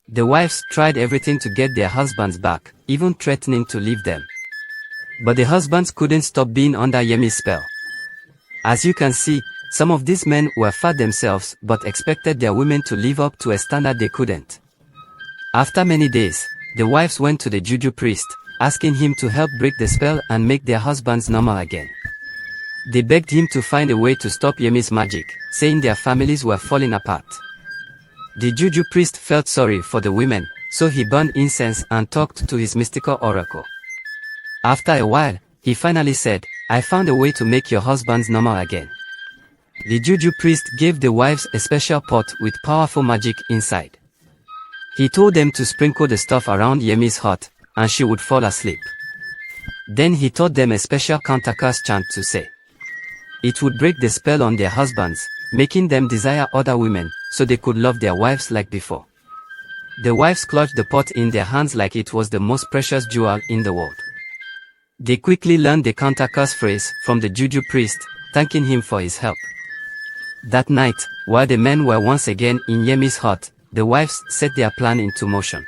The wives tried everything to get their husbands back, even threatening to leave them. But the husbands couldn't stop being under Yemi's spell. As you can see, some of these men were fat themselves but expected their women to live up to a standard they couldn't. After many days, the wives went to the juju priest, asking him to help break the spell and make their husbands normal again. They begged him to find a way to stop Yemi's magic, saying their families were falling apart. The juju priest felt sorry for the women, so he burned incense and talked to his mystical oracle. After a while, he finally said, "I found a way to make your husbands normal again." The juju priest gave the wives a special pot with powerful magic inside. He told them to sprinkle the stuff around Yemi's hut, and she would fall asleep. Then he taught them a special counter-curse chant to say. It would break the spell on their husbands, making them desire other women, so they could love their wives like before. The wives clutched the pot in their hands like it was the most precious jewel in the world. They quickly learned the counter-curse phrase from the juju priest, thanking him for his help. That night, while the men were once again in Yemi's hut, the wives set their plan into motion.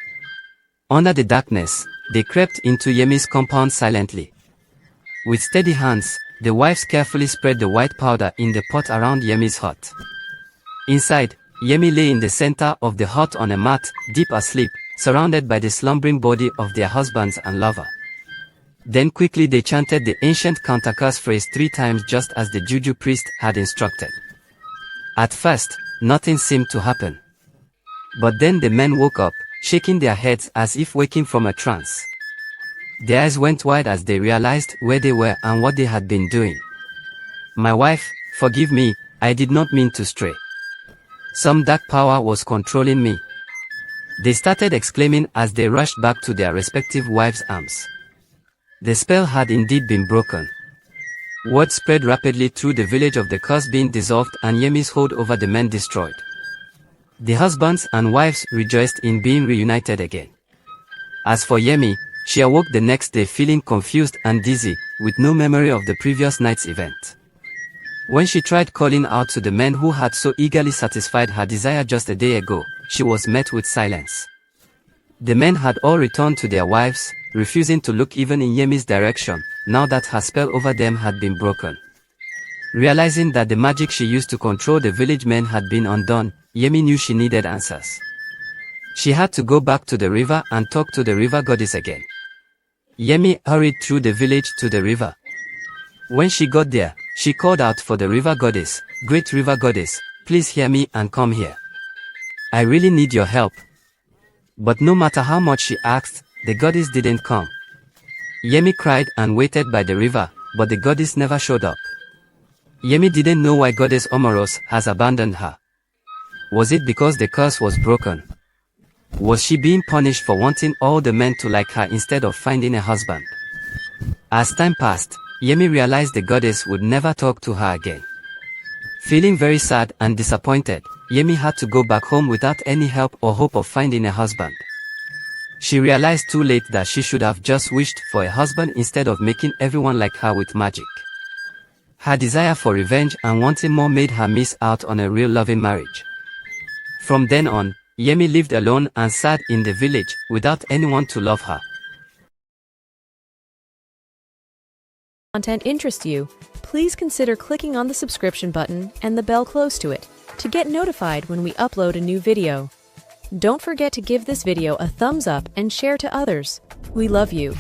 Under the darkness, they crept into Yemi's compound silently. With steady hands, the wives carefully spread the white powder in the pot around Yemi's hut. Inside, Yemi lay in the center of the hut on a mat, deep asleep, surrounded by the slumbering body of their husbands and lover. Then quickly they chanted the ancient counter-curse phrase 3 times just as the juju priest had instructed. At first, nothing seemed to happen. But then the men woke up, shaking their heads as if waking from a trance. Their eyes went wide as they realized where they were and what they had been doing. "My wife, forgive me, I did not mean to stray. Some dark power was controlling me," they started exclaiming as they rushed back to their respective wives' arms. The spell had indeed been broken. Word spread rapidly through the village of the curse being dissolved and Yemi's hold over the men destroyed. The husbands and wives rejoiced in being reunited again. As for Yemi, she awoke the next day feeling confused and dizzy, with no memory of the previous night's event. When she tried calling out to the men who had so eagerly satisfied her desire just a day ago, she was met with silence. The men had all returned to their wives, refusing to look even in Yemi's direction, now that her spell over them had been broken. Realizing that the magic she used to control the village men had been undone, Yemi knew she needed answers. She had to go back to the river and talk to the river goddess again. Yemi hurried through the village to the river. When she got there, she called out for the river goddess, "Great river goddess, please hear me and come here. I really need your help." But no matter how much she asked, the goddess didn't come. Yemi cried and waited by the river, but the goddess never showed up. Yemi didn't know why goddess Omoros has abandoned her. Was it because the curse was broken? Was she being punished for wanting all the men to like her instead of finding a husband? As time passed, Yemi realized the goddess would never talk to her again. Feeling very sad and disappointed, Yemi had to go back home without any help or hope of finding a husband. She realized too late that she should have just wished for a husband instead of making everyone like her with magic. Her desire for revenge and wanting more made her miss out on a real loving marriage. From then on, Yemi lived alone and sad in the village, without anyone to love her. Content interests you, please consider clicking on the subscription button and the bell close to it to get notified when we upload a new video. Don't forget to give this video a thumbs up and share to others. We love you.